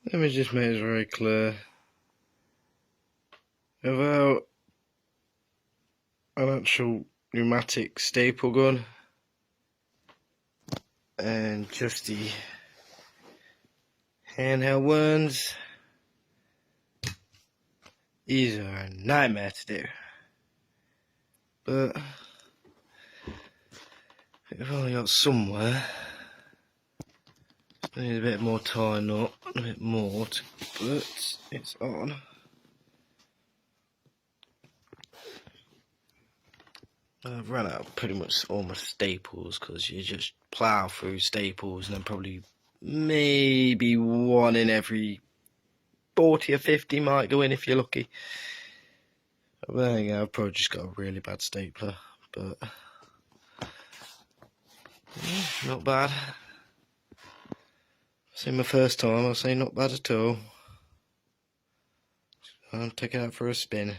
Let me just make this very clear. Without an actual pneumatic staple gun and just the handheld ones, these are a nightmare to do. But we've only got somewhere. I need a bit more tying up, a bit more to put it's on. I've run out of pretty much all my staples because you just plough through staples and then probably maybe one in every 40 or 50 might go in if you're lucky. But there you go, I've probably just got a really bad stapler, but yeah, not bad. It's my first time, I'll say not bad at all. I'll take it out for a spin.